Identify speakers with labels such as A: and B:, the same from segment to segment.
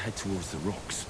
A: head towards the rocks.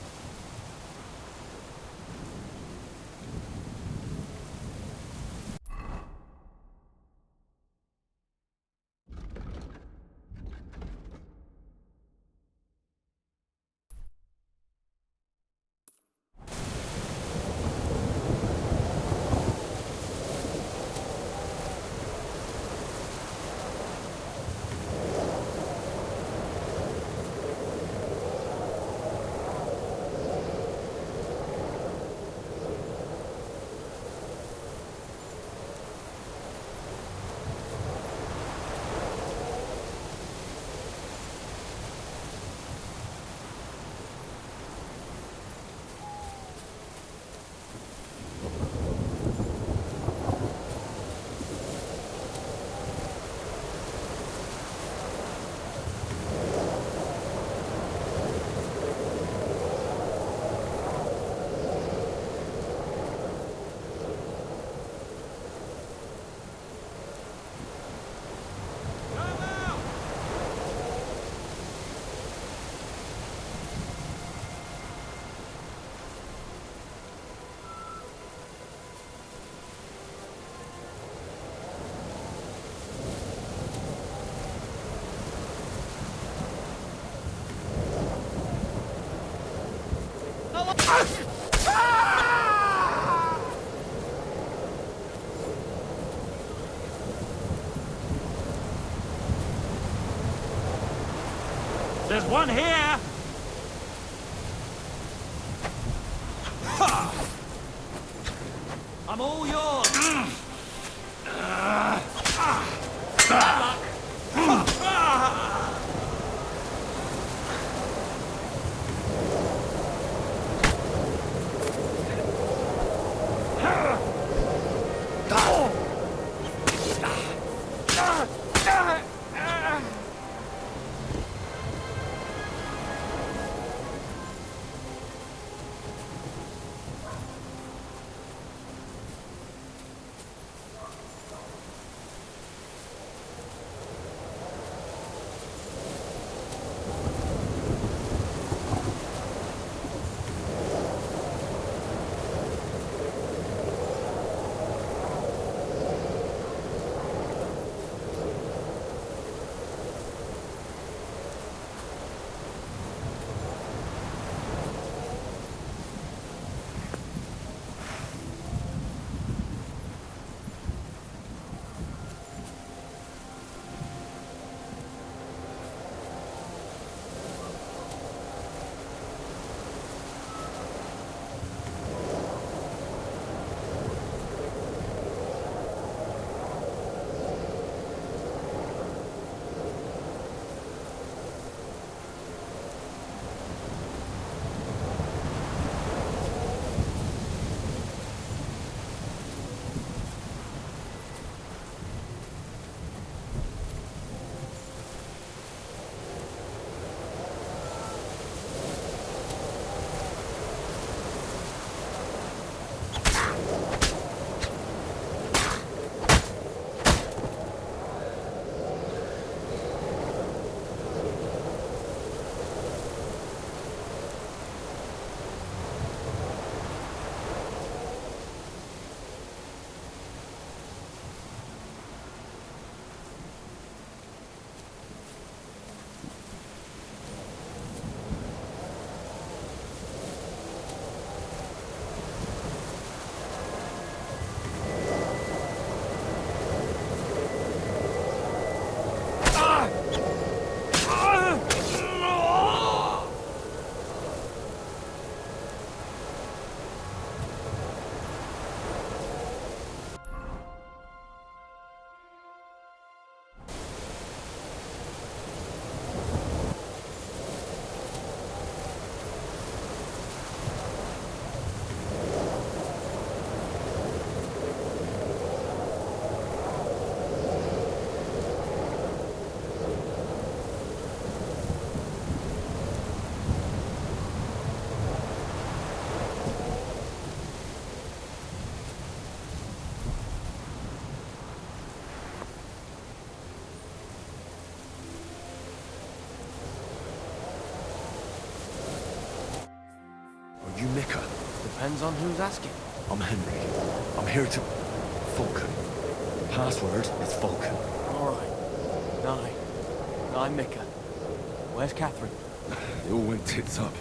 B: There's one here! I'm all yours! Bad luck!
A: Depends on who's asking.
C: I'm Henry. I'm here to... Falcon. Password is Falcon.
A: All right. Nine. I'm Mika. Where's Catherine?
C: It all went tits up.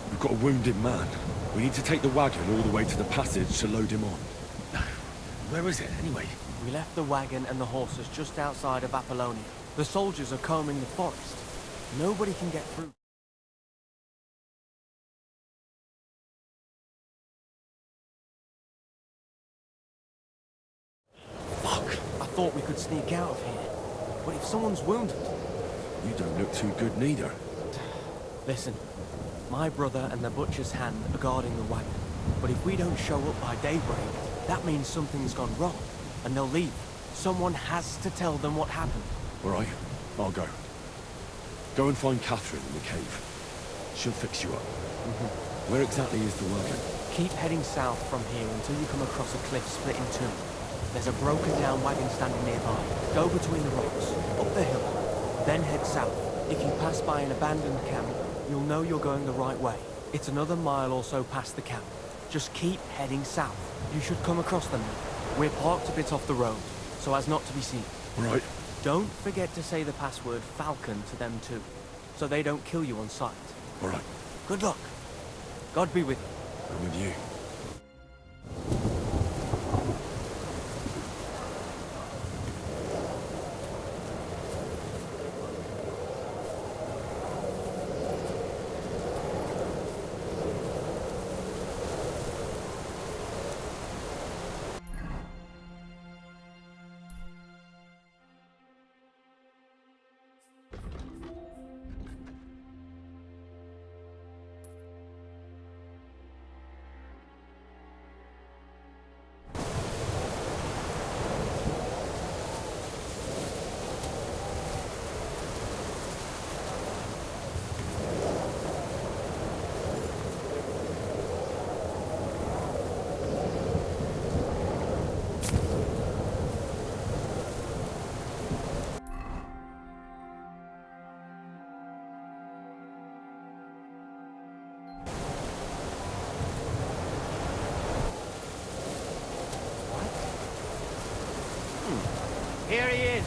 C: We've got a wounded man. We need to take the wagon all the way to the passage to load him on. Where is it, anyway?
A: We left the wagon and the horses just outside of Apollonia. The soldiers are combing the forest. Nobody can get through.
C: Fuck.
A: I thought we could sneak out of here. But if someone's wounded...
C: You don't look too good neither.
A: Listen, my brother and the butcher's hand are guarding the wagon. But if we don't show up by daybreak, that means something's gone wrong. And they'll leave. Someone has to tell them what happened.
C: All right, I'll go. Go and find Catherine in the cave. She'll fix you up. Where exactly is the wagon?
A: Keep heading south from here until you come across a cliff split in two. There's a broken down wagon standing nearby. Go between the rocks, up the hill, then head south. If you pass by an abandoned camp, you'll know you're going the right way. It's another mile or so past the camp. Just keep heading south. You should come across them now. We're parked a bit off the road, so as not to be seen.
C: Right.
A: Don't forget to say the password Falcon to them too, so they don't kill you on sight.
C: All right.
A: Good luck. God be with you.
C: I'm with you.
B: Here he is.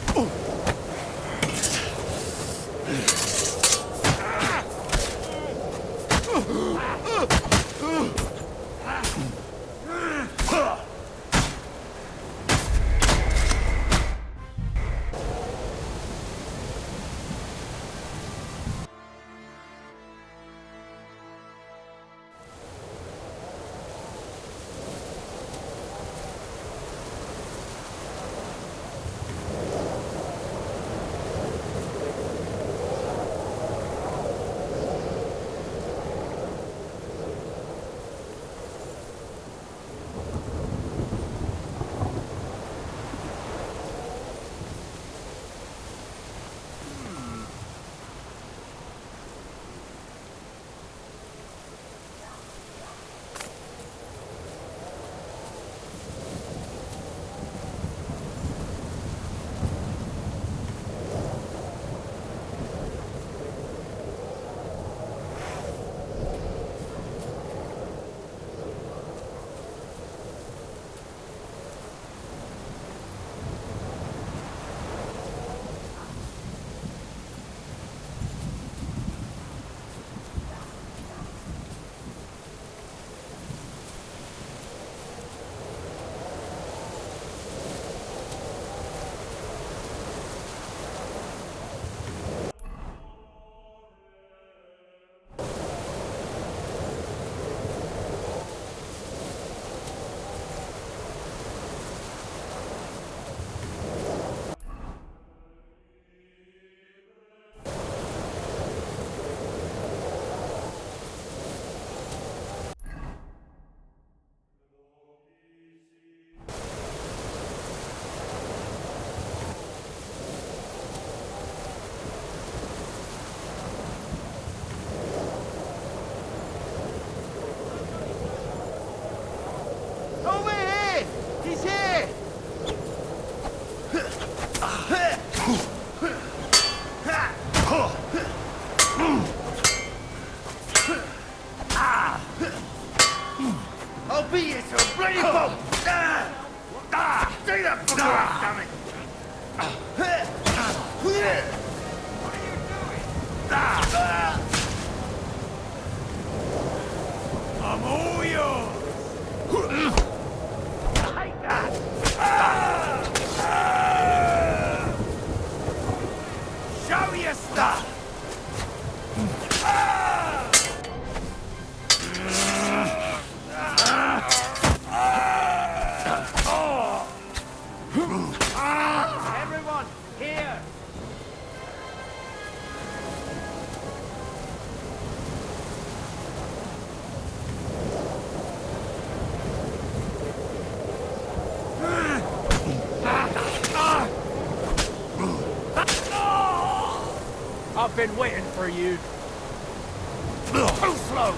B: I'll beat you to a bloody pulp! Take that fucker up, damn it! What are you doing? I'm all yours! Take that! Show your stuff! Everyone, here! I've been waiting for you. Too slow.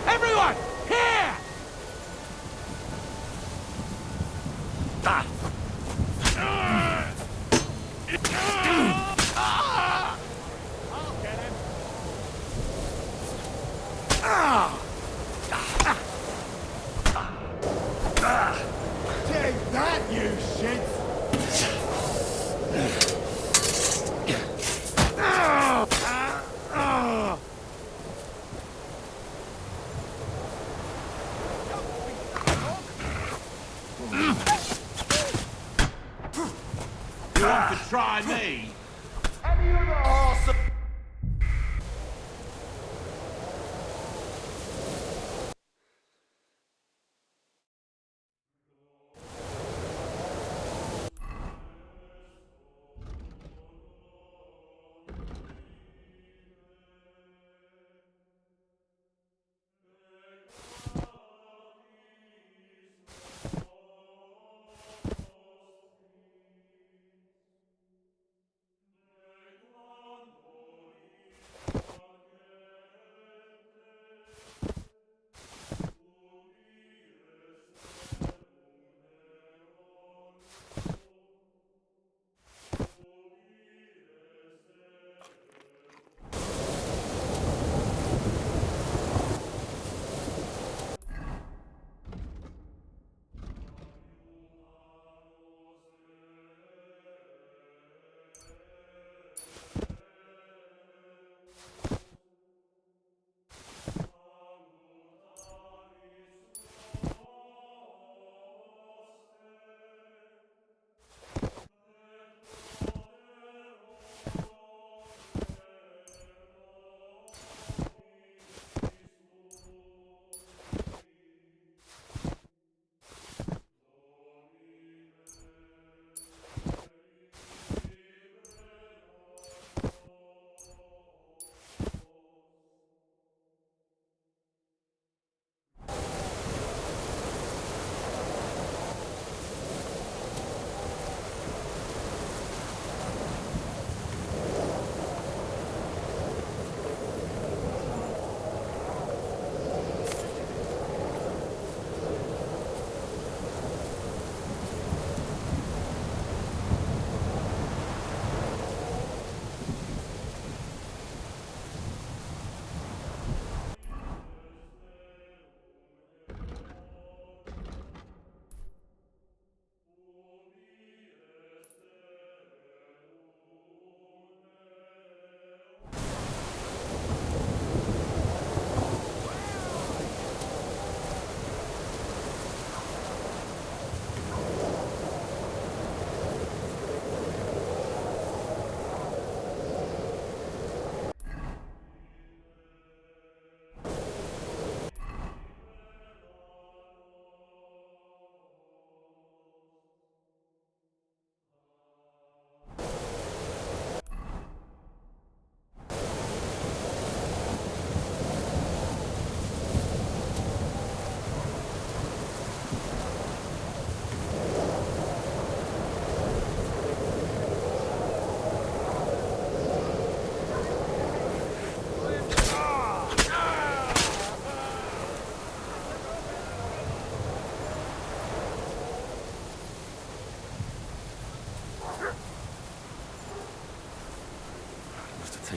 B: Everyone, here! I'll get him. Take that, you shit! You want to try me? Any other horse?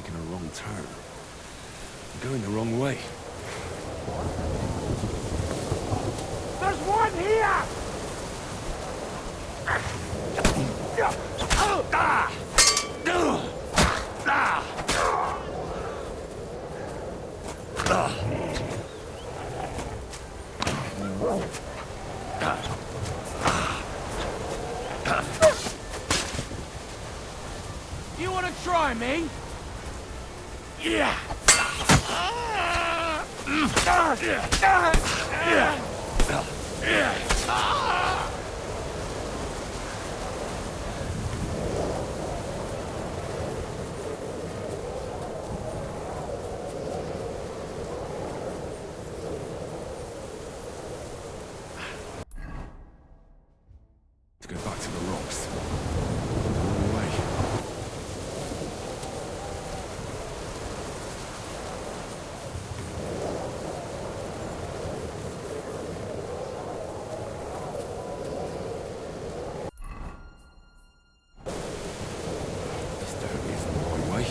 C: taken a wrong turn. You're going the wrong way.
B: There's one here! You wanna try me? Yeah!
C: To go back to the rocks. The wrong way. This definitely isn't the right way.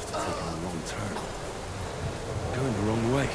C: Taking a wrong turn. Going the wrong way.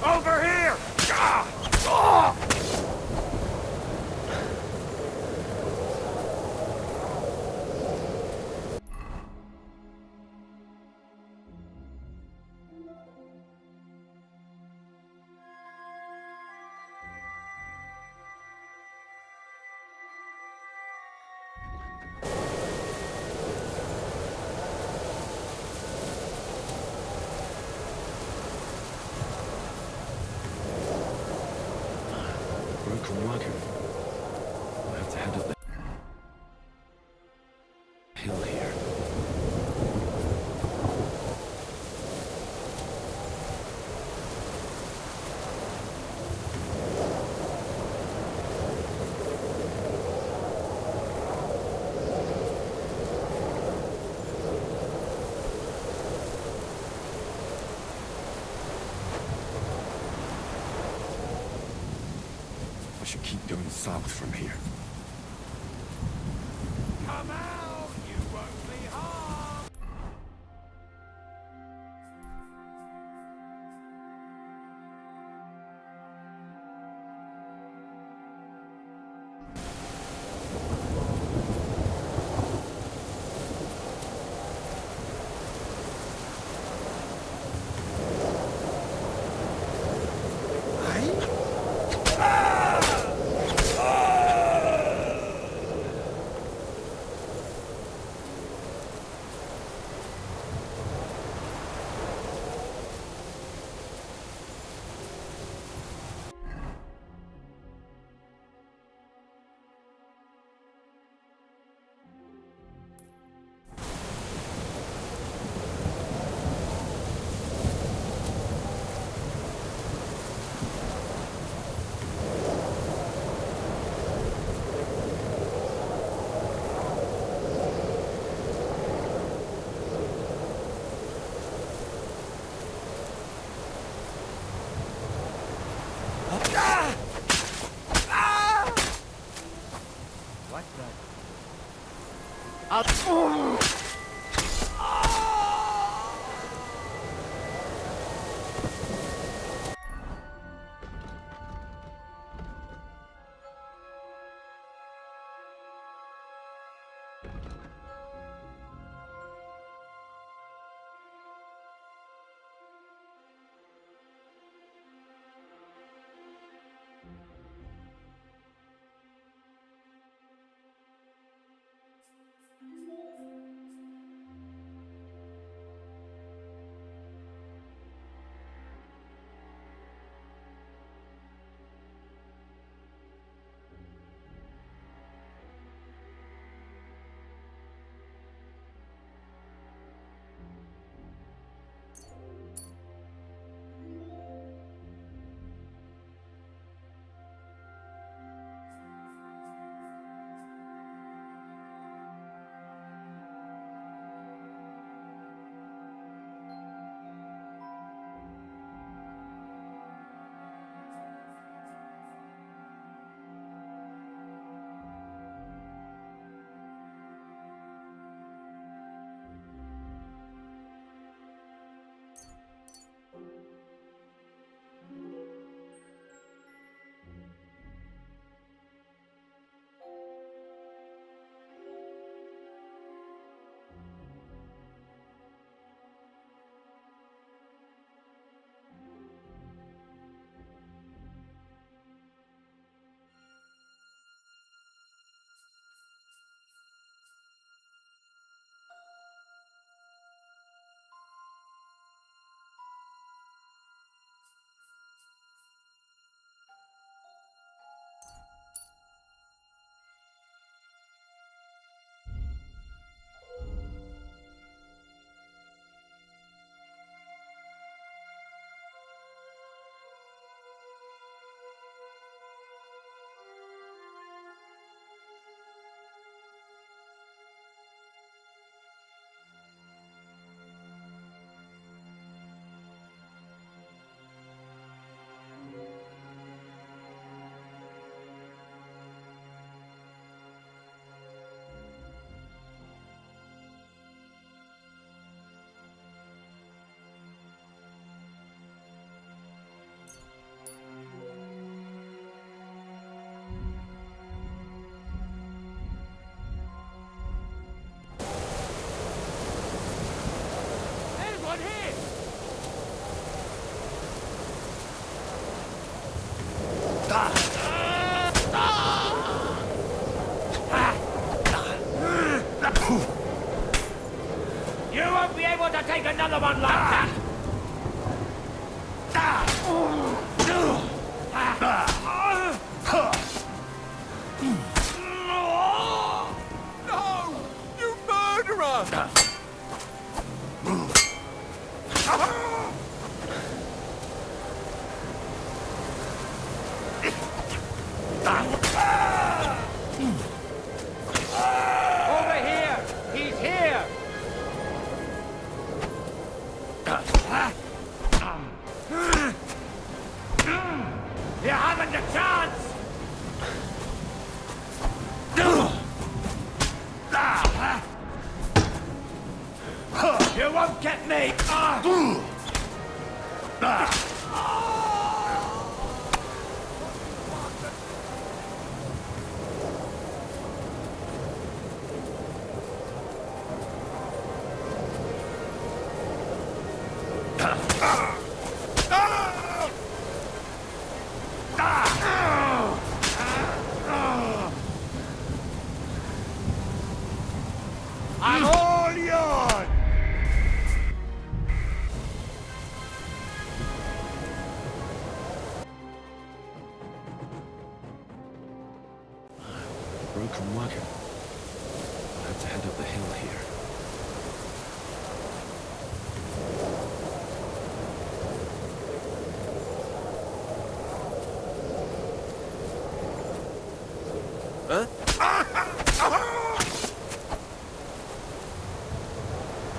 B: Over here!
C: Broken wagon. I have to head up the hill here. I should keep going south from here.
B: Come out, you won't be harmed! to take another one like that!
C: No! You murderer!
B: Over here! He's here! You haven't a chance! You won't get me! I'm all yours!
C: Broken wagon. I have to head up the hill here.
A: Huh?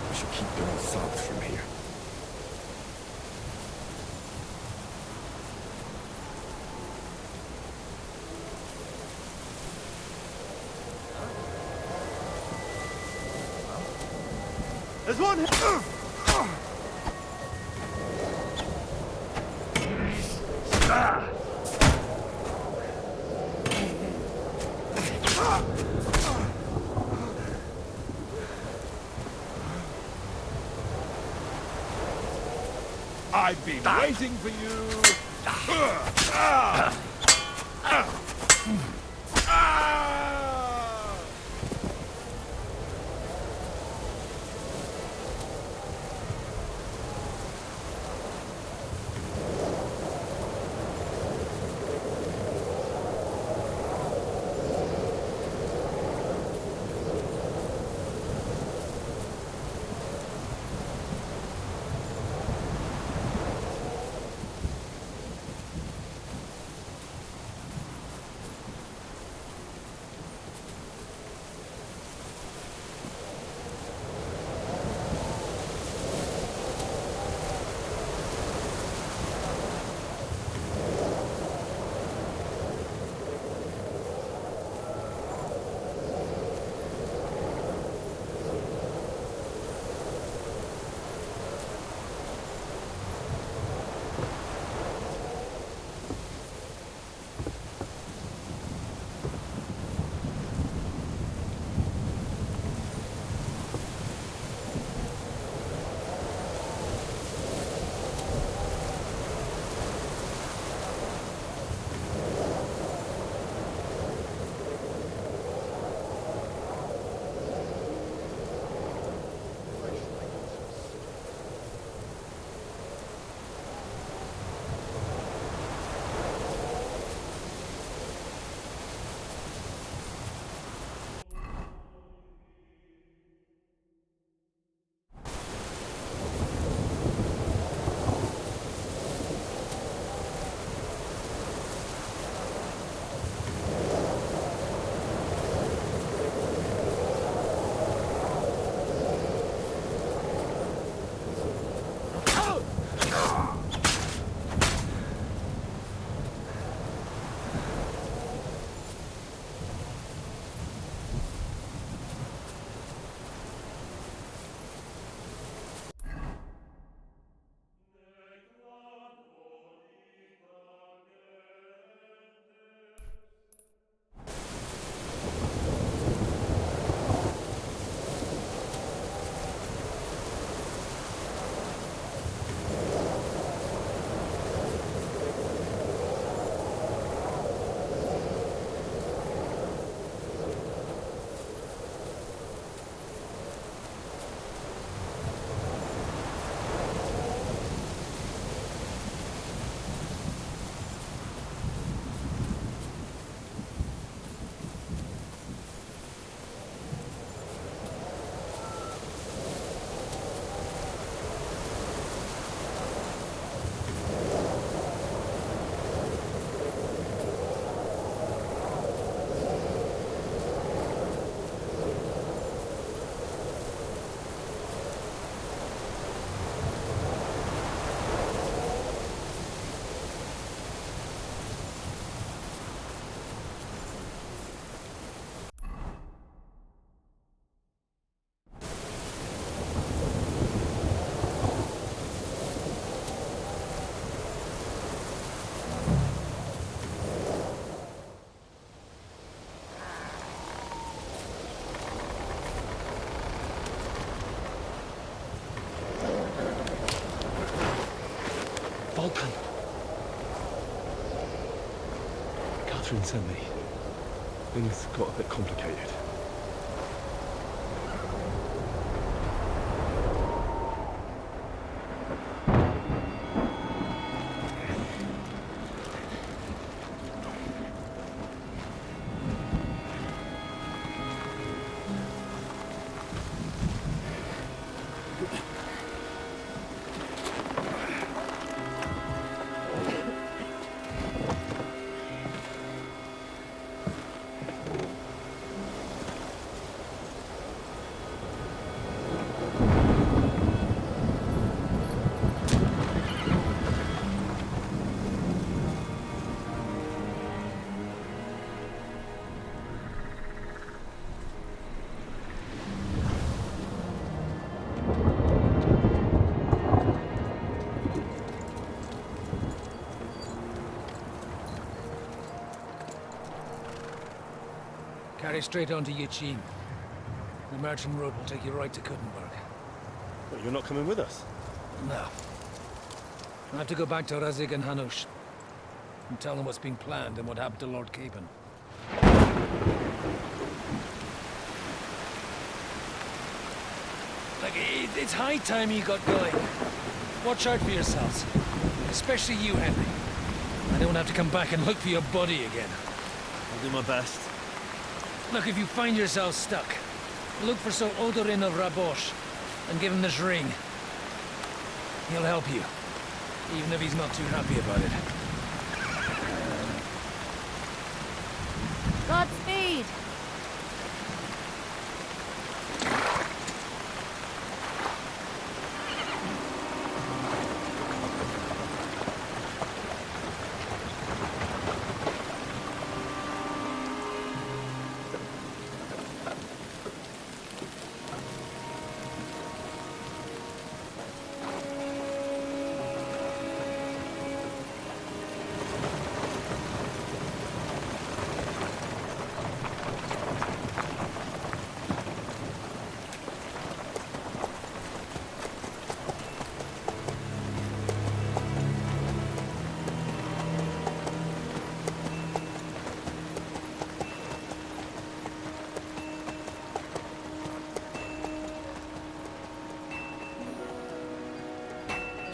C: We should keep going south from here.
B: There's one!
C: I've been waiting for you. Catherine sent me. Things got a bit complicated.
D: Carry straight on to Yichin. The merchant road will take you right to Kuttenberg.
C: But you're not coming with us?
D: No. I have to go back to Razig and Hanush and tell them what's been planned and what happened to Lord Capon. Like, it's high time you got going. Watch out for yourselves. Especially you, Henry. I don't have to come back and look for your body again.
C: I'll do my best.
D: Look, if you find yourself stuck, look for Sir Odorin of Rabosh and give him this ring. He'll help you, even if he's not too happy about it.
E: Godspeed!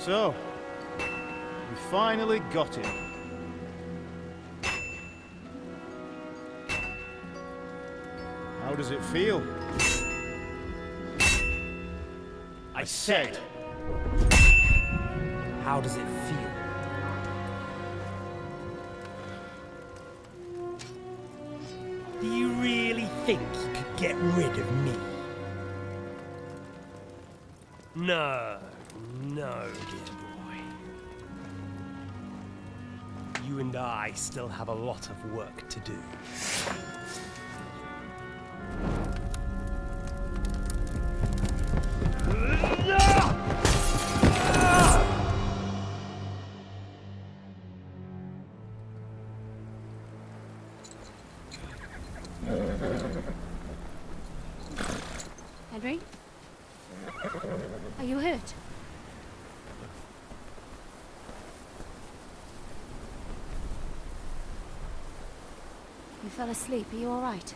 F: So, we finally got him. How does it feel? I said,
D: How does it feel?
G: Do you really think you could get rid of me? No, no, dear boy. You and I still have a lot of work to do.
E: Henry? Are you hurt? You fell asleep. Are you all right?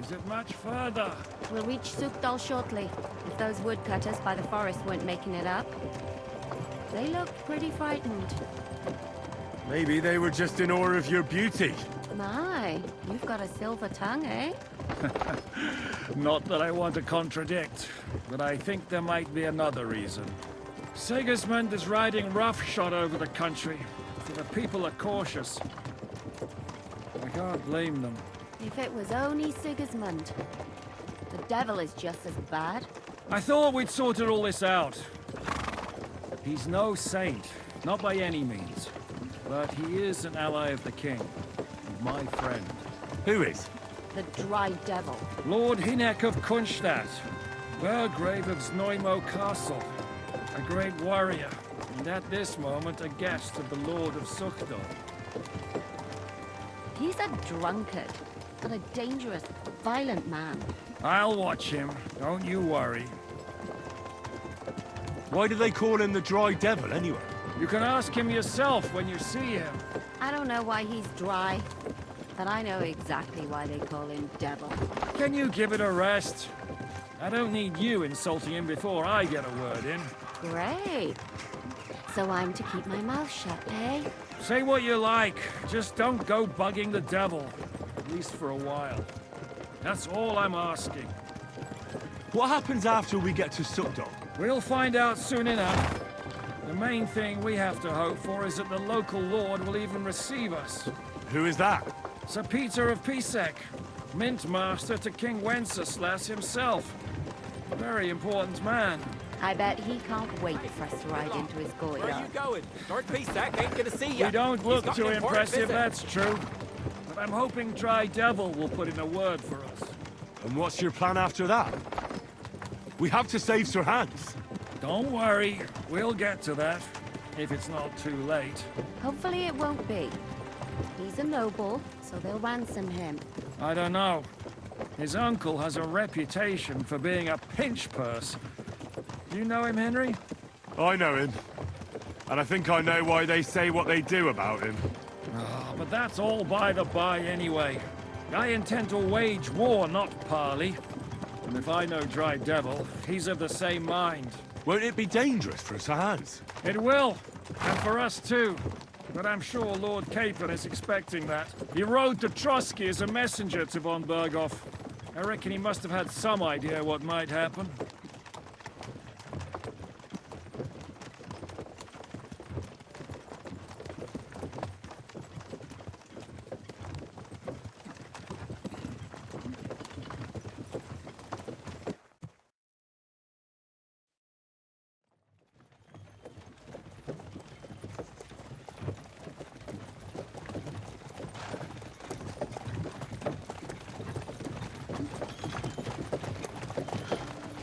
D: Is it much further?
E: We'll reach Sukdal shortly, if those woodcutters by the forest weren't making it up. They looked pretty frightened.
C: Maybe they were just in awe of your beauty.
E: My, you've got a silver tongue, eh?
D: Not that I want to contradict, but I think there might be another reason. Sigismund is riding roughshod over the country, so the people are cautious. I can't blame them.
E: If it was only Sigismund. The devil is just as bad.
D: I thought we'd sorted all this out. He's no saint, not by any means. But he is an ally of the king, and my friend.
C: Who is?
E: The dry devil.
D: Lord Hynek of Kunstadt, Burgrave of Znojmo Castle, a great warrior, and at this moment a guest of the Lord of Sukdal.
E: He's a drunkard, and a dangerous, violent man.
D: I'll watch him, don't you worry.
C: Why do they call him the Dry Devil, anyway?
D: You can ask him yourself when you see him.
E: I don't know why he's dry, but I know exactly why they call him devil.
D: Can you give it a rest? I don't need you insulting him before I get a word in.
E: Great. So I'm to keep my mouth shut, eh?
D: Say what you like, just don't go bugging the devil. At least for a while. That's all I'm asking.
C: What happens after we get to Sukdal?
D: We'll find out soon enough. The main thing we have to hope for is that the local lord will even receive us.
C: Who is that?
D: Sir Peter of Pisek, Mint Master to King Wenceslas himself. A very important man.
E: I bet he can't wait for us to ride into his courtyard.
H: Where are you going? Lord Pisak ain't gonna see you.
D: We don't look
H: He's got
D: too
H: an important
D: impressive,
H: visit.
D: that's true. But I'm hoping Dry Devil will put in a word for us.
C: And what's your plan after that? We have to save Sir Hans.
D: Don't worry, we'll get to that, if it's not too late.
E: Hopefully it won't be. He's a noble, so they'll ransom him.
D: I don't know. His uncle has a reputation for being a pinch purse. Do you know him, Henry?
C: I know him. And I think I know why they say what they do about him.
D: Oh, but that's all by the by anyway. I intend to wage war, not parley. And if I know Dry Devil, he's of the same mind.
C: Won't it be dangerous for Sir Hans?
D: It will, and for us too. But I'm sure Lord Capon is expecting that. He rode to Trotsky as a messenger to von Berghoff. I reckon he must have had some idea what might happen.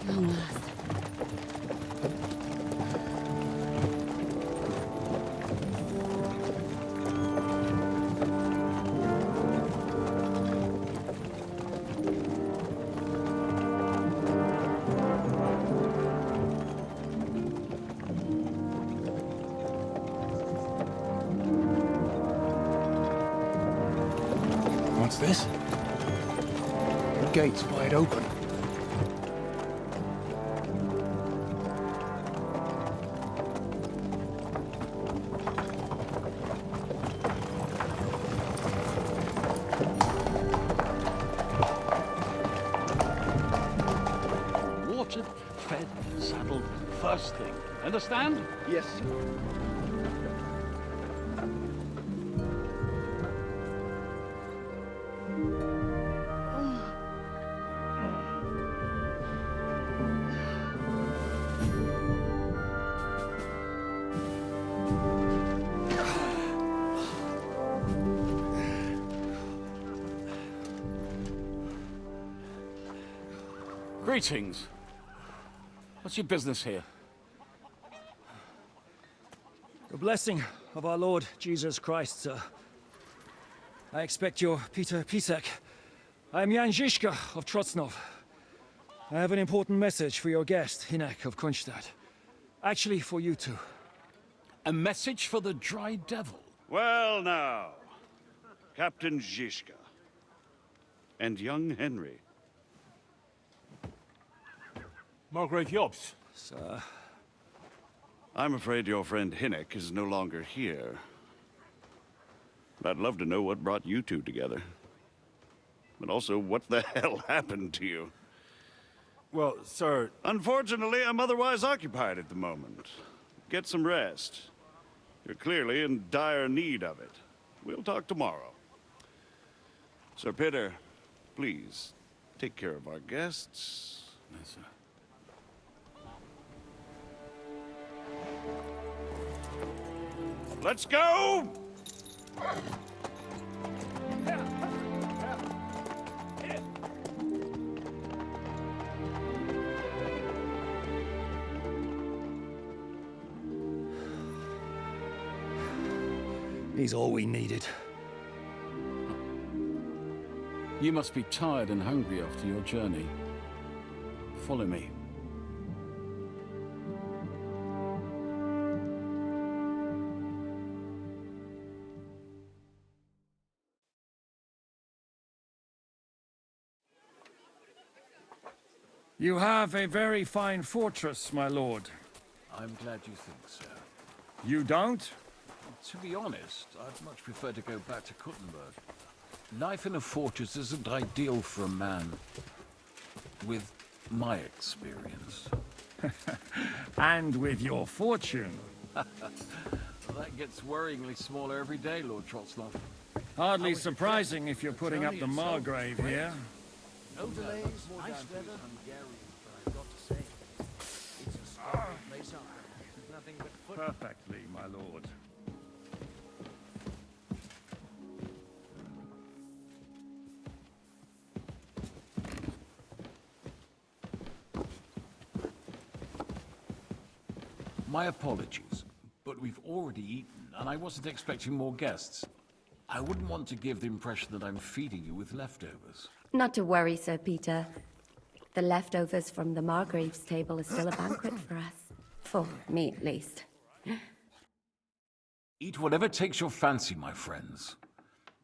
E: Long last.
C: What's this? The gate's wide open.
B: Watered, fed, saddled, first thing. Understand?
F: Yes, sir.
B: Greetings. What's your business here?
D: The blessing of our Lord Jesus Christ, sir. I expect you're Peter Pisek. I am Jan Žižka of Trocnov. I have an important message for your guest, Hynek of Kunstadt. Actually, for you two.
B: A message for the Dry Devil.
I: Well now, Captain Žižka and young Henry.
B: Margrave Jobs.
D: Sir.
I: I'm afraid your friend Hinnick is no longer here. But I'd love to know what brought you two together. But also, what the hell happened to you?
B: Well, sir...
I: Unfortunately, I'm otherwise occupied at the moment. Get some rest. You're clearly in dire need of it. We'll talk tomorrow. Sir Peter, please, take care of our guests.
C: Yes, sir.
I: Let's go!
D: He's all we needed.
J: You must be tired and hungry after your journey. Follow me.
D: You have a very fine fortress, my lord.
J: I'm glad you think so.
D: You don't?
J: To be honest, I'd much prefer to go back to Kuttenberg. Life in a fortress isn't ideal for a man with my experience.
D: And with your fortune.
J: That gets worryingly smaller every day, Lord Trotsnov.
D: Hardly surprising if you're putting up the Margrave here.
J: No delays, nice weather. I've got to say, it's a splendid place out there. Nothing but foot.
D: Perfectly, my lord.
J: My apologies, but we've already eaten, and I wasn't expecting more guests. I wouldn't want to give the impression that I'm feeding you with leftovers.
E: Not to worry, Sir Peter. The leftovers from the Margrave's table are still a banquet for us. For me, at least.
J: Eat whatever takes your fancy, my friends.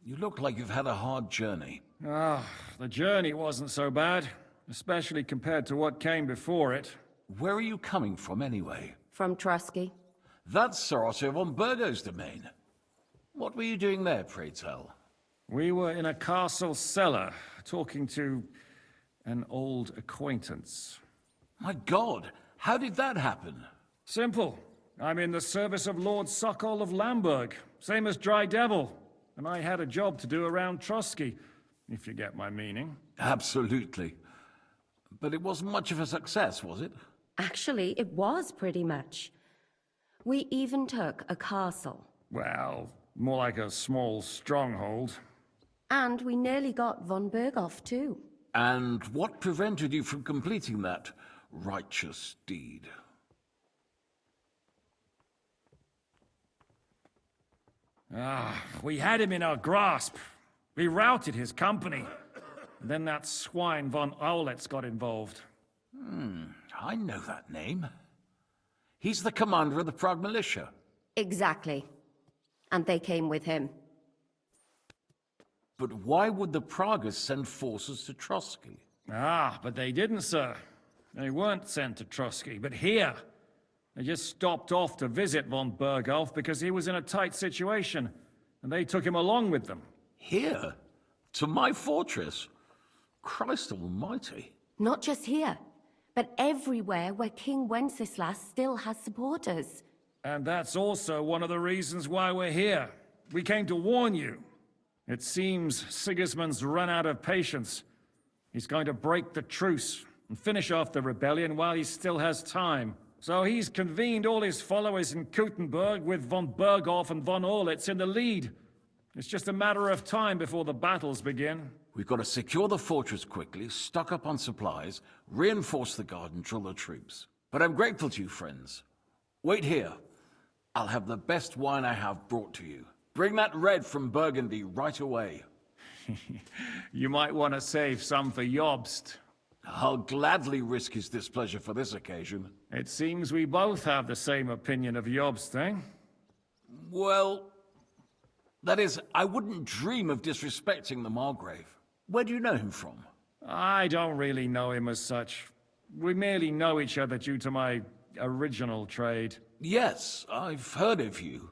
J: You look like you've had a hard journey.
D: Ah, the journey wasn't so bad, especially compared to what came before it.
J: Where are you coming from, anyway?
E: From Trotsky.
J: That's Sir Otto von Burgo's domain. What were you doing there, pray tell?
D: We were in a castle cellar, talking to an old acquaintance.
J: My God, how did that happen?
D: Simple. I'm in the service of Lord Sokol of Lamberg, same as Dry Devil, and I had a job to do around Trotsky, if you get my meaning.
J: Absolutely. But it wasn't much of a success, was it?
E: Actually, it was pretty much. We even took a castle.
D: Well, more like a small stronghold.
E: And we nearly got von Berghoff, too.
J: And what prevented you from completing that righteous deed?
D: We had him in our grasp. We routed his company. And then that swine von Aulitz got involved.
J: I know that name. He's the commander of the Prague militia.
E: Exactly. And they came with him.
J: But why would the Praguers send forces to Trotsky?
D: But they didn't, sir. They weren't sent to Trotsky, but here. They just stopped off to visit von Berghoff because he was in a tight situation, and they took him along with them.
J: Here? To my fortress? Christ almighty.
E: Not just here, but everywhere where King Wenceslas still has supporters.
D: And that's also one of the reasons why we're here. We came to warn you. It seems Sigismund's run out of patience. He's going to break the truce and finish off the rebellion while he still has time. So he's convened all his followers in Kuttenberg with von Berghoff and von Aulitz in the lead. It's just a matter of time before the battles begin.
J: We've got to secure the fortress quickly, stock up on supplies, reinforce the guard and drill the troops. But I'm grateful to you, friends. Wait here. I'll have the best wine I have brought to you. Bring that red from Burgundy right away.
D: You might want to save some for Jobst.
J: I'll gladly risk his displeasure for this occasion.
D: It seems we both have the same opinion of Jobst, eh?
J: Well, that is, I wouldn't dream of disrespecting the Margrave. Where do you know him from?
D: I don't really know him as such. We merely know each other due to my original trade.
J: Yes, I've heard of you.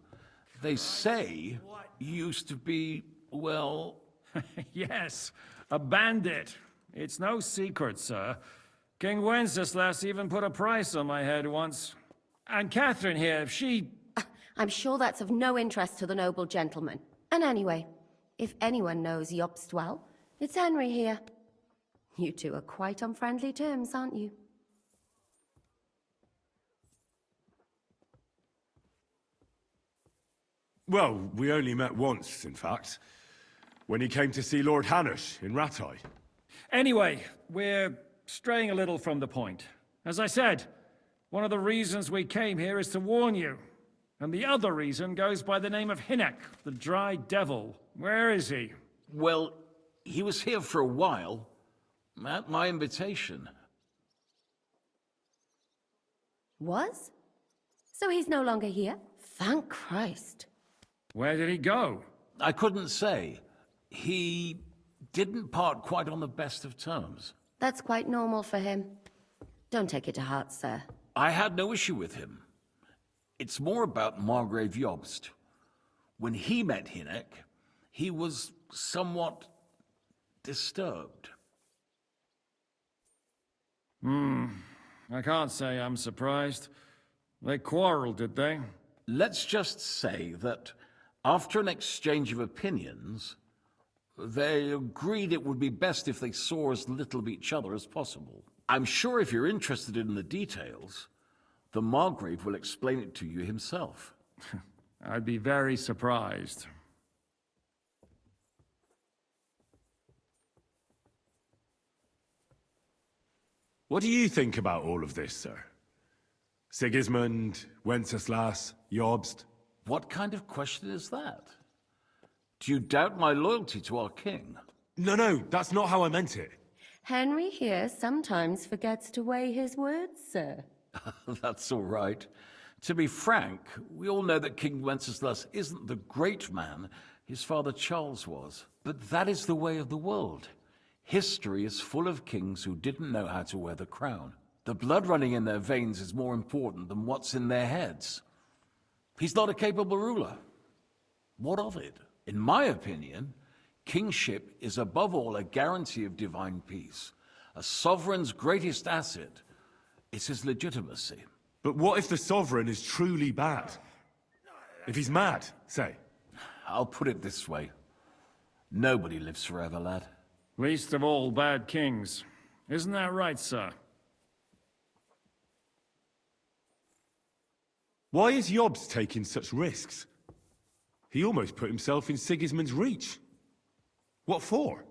J: They say you used to be, well...
D: Yes, a bandit. It's no secret, sir. King Wenceslas even put a price on my head once. And Catherine here, she...
E: I'm sure that's of no interest to the noble gentleman. And anyway, if anyone knows Jobst well, it's Henry here. You two are quite on friendly terms, aren't you?
C: Well, we only met once, in fact. When he came to see Lord Hanush in Rattay.
D: Anyway, we're straying a little from the point. As I said, one of the reasons we came here is to warn you. And the other reason goes by the name of Hinek, the Dry Devil. Where is he?
J: Well, he was here for a while, at my invitation.
E: Was? So he's no longer here? Thank Christ.
D: Where did he go?
J: I couldn't say. He didn't part quite on the best of terms.
E: That's quite normal for him. Don't take it to heart, sir.
J: I had no issue with him. It's more about Margrave Jobst. When he met Hinek, he was somewhat disturbed.
D: I can't say I'm surprised. They quarreled, did they?
J: Let's just say that after an exchange of opinions, they agreed it would be best if they saw as little of each other as possible. I'm sure if you're interested in the details, the Margrave will explain it to you himself.
D: I'd be very surprised.
C: What do you think about all of this, sir? Sigismund, Wenceslas, Jobst?
J: What kind of question is that? Do you doubt my loyalty to our king?
C: No, that's not how I meant it.
E: Henry here sometimes forgets to weigh his words, sir.
J: That's all right. To be frank, we all know that King Wenceslas isn't the great man his father Charles was. But that is the way of the world. History is full of kings who didn't know how to wear the crown. The blood running in their veins is more important than what's in their heads. He's not a capable ruler. What of it? In my opinion, kingship is above all a guarantee of divine peace. A sovereign's greatest asset is his legitimacy.
C: But what if the sovereign is truly bad? If he's mad, say?
J: I'll put it this way. Nobody lives forever, lad.
D: Least of all bad kings. Isn't that right, sir?
C: Why is Jobst taking such risks? He almost put himself in Sigismund's reach. What for?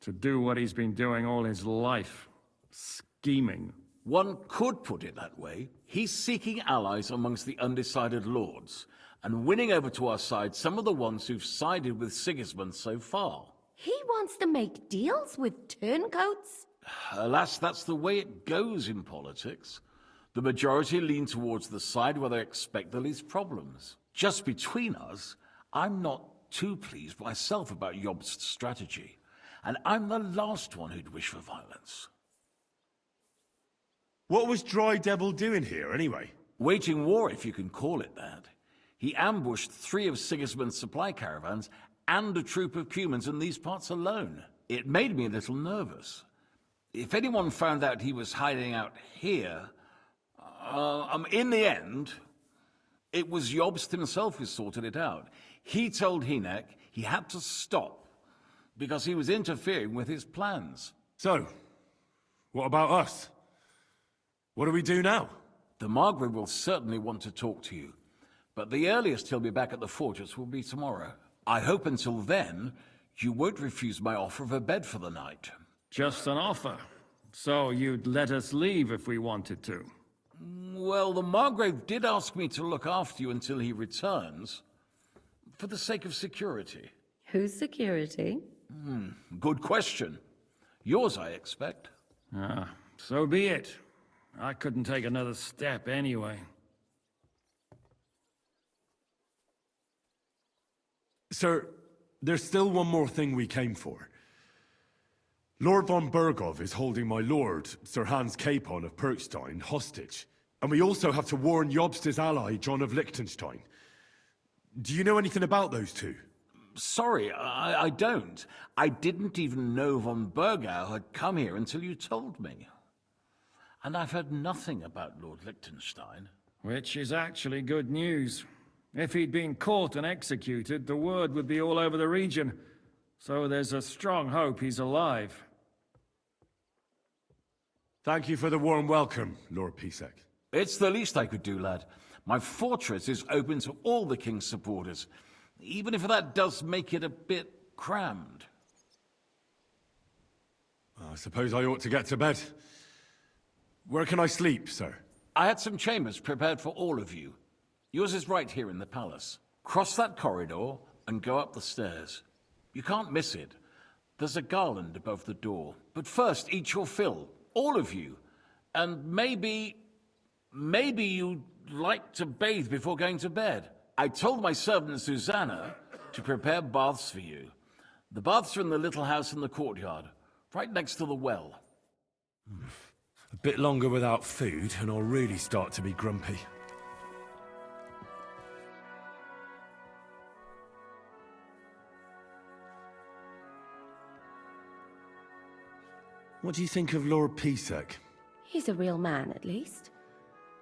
D: To do what he's been doing all his life. Scheming.
J: One could put it that way. He's seeking allies amongst the undecided lords, and winning over to our side some of the ones who've sided with Sigismund so far.
E: He wants to make deals with turncoats?
J: Alas, that's the way it goes in politics. The majority lean towards the side where they expect the least problems. Just between us, I'm not too pleased myself about Jobst's strategy, and I'm the last one who'd wish for violence.
C: What was Dry Devil doing here, anyway?
J: Waging war, if you can call it that. He ambushed 3 of Sigismund's supply caravans and a troop of humans in these parts alone. It made me a little nervous. If anyone found out he was hiding out here... in the end, it was Jobst himself who sorted it out. He told Hinek he had to stop because he was interfering with his plans.
C: So, what about us? What do we do now?
J: The Margrave will certainly want to talk to you, but the earliest he'll be back at the fortress will be tomorrow. I hope until then, you won't refuse my offer of a bed for the night.
D: Just an offer. So you'd let us leave if we wanted to?
J: Well, the Margrave did ask me to look after you until he returns, for the sake of security.
E: Whose security?
J: Good question. Yours, I expect.
D: So be it. I couldn't take another step anyway.
C: Sir, there's still one more thing we came for. Lord von Bergov is holding my lord, Sir Hans Capon of Perkstein, hostage. And we also have to warn Jobst's ally, John of Liechtenstein. Do you know anything about those two?
J: Sorry, I don't. I didn't even know von Bergau had come here until you told me. And I've heard nothing about Lord Liechtenstein.
D: Which is actually good news. If he'd been caught and executed, the word would be all over the region. So there's a strong hope he's alive.
C: Thank you for the warm welcome, Lord Pisek.
J: It's the least I could do, lad. My fortress is open to all the king's supporters, even if that does make it a bit crammed.
C: I suppose I ought to get to bed. Where can I sleep, sir?
J: I had some chambers prepared for all of you. Yours is right here in the palace. Cross that corridor and go up the stairs. You can't miss it. There's a garland above the door. But first, eat your fill, all of you. And maybe you'd like to bathe before going to bed. I told my servant Susanna to prepare baths for you. The baths are in the little house in the courtyard, right next to the well.
C: A bit longer without food, and I'll really start to be grumpy. What do you think of Lord Pisek?
E: He's a real man, at least.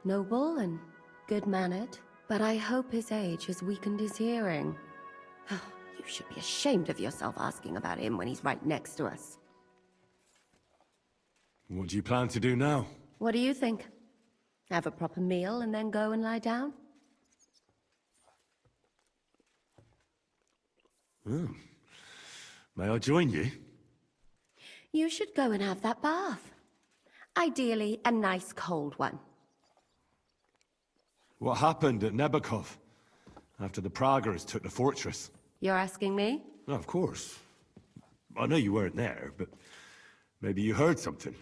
E: Noble and good-mannered, but I hope his age has weakened his hearing. You should be ashamed of yourself asking about him when he's right next to us.
C: What do you plan to do now?
E: What do you think? Have a proper meal and then go and lie down?
C: May I join you?
E: You should go and have that bath. Ideally, a nice cold one.
C: What happened at Nebakov after the Praguers took the fortress?
E: You're asking me?
C: Of course. I know you weren't there, but maybe you heard something.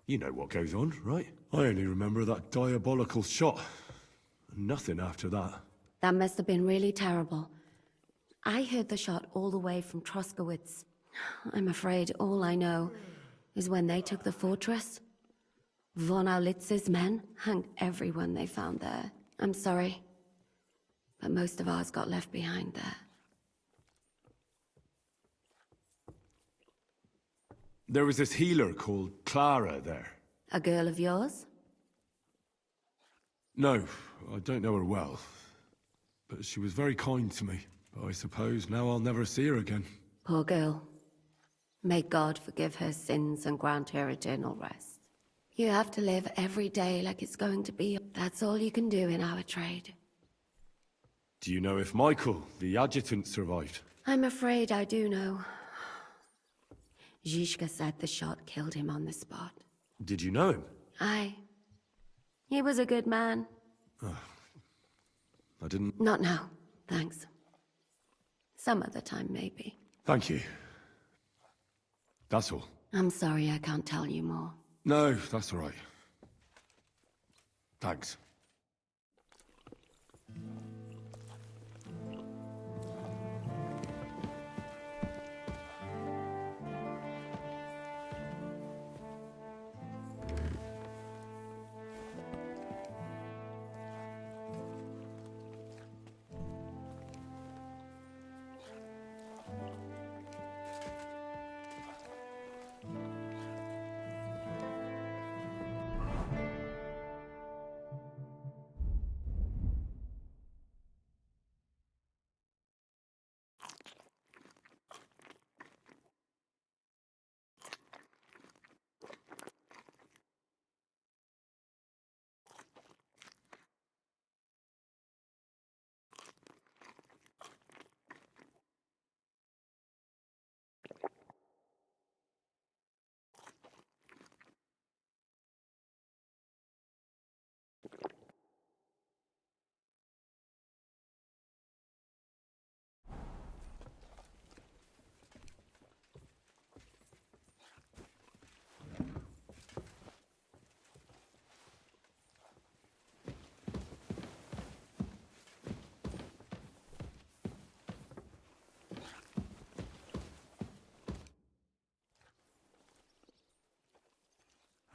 C: You know what goes on, right? I only remember that diabolical shot. Nothing after that.
E: That must have been really terrible. I heard the shot all the way from Troskowitz. I'm afraid all I know is when they took the fortress, von Aulitz's men hanged everyone they found there. I'm sorry, but most of ours got left behind there.
C: There was this healer called Clara there.
E: A girl of yours?
C: No, I don't know her well. But she was very kind to me. But I suppose now I'll never see her again.
E: Poor girl. May God forgive her sins and grant her eternal rest. You have to live every day like it's going to be. That's all you can do in our trade.
C: Do you know if Michael, the adjutant, survived?
E: I'm afraid I do know. Zizka said the shot killed him on the spot.
C: Did you know him?
E: Aye. He was a good man.
C: I didn't...
E: Not now, thanks. Some other time, maybe.
C: Thank you. That's all.
E: I'm sorry I can't tell you more.
C: No, that's all right. Thanks.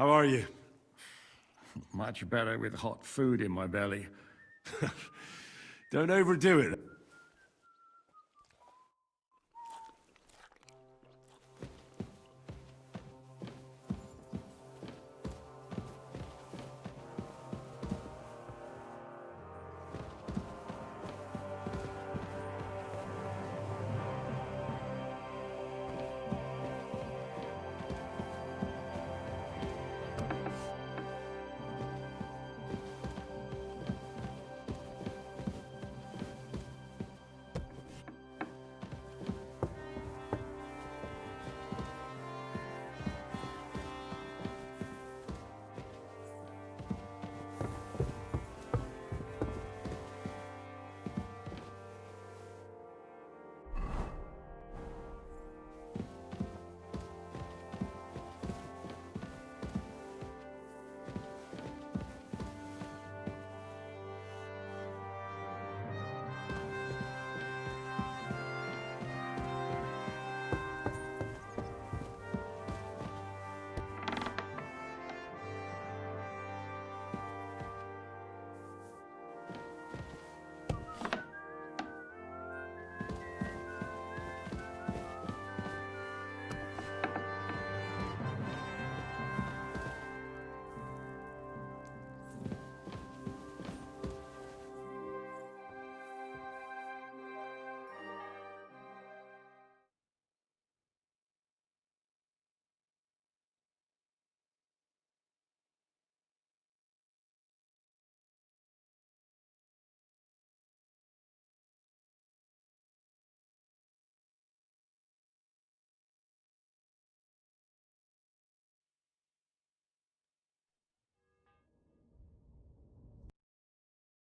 C: How are you?
D: Much better with hot food in my belly.
C: Don't overdo it.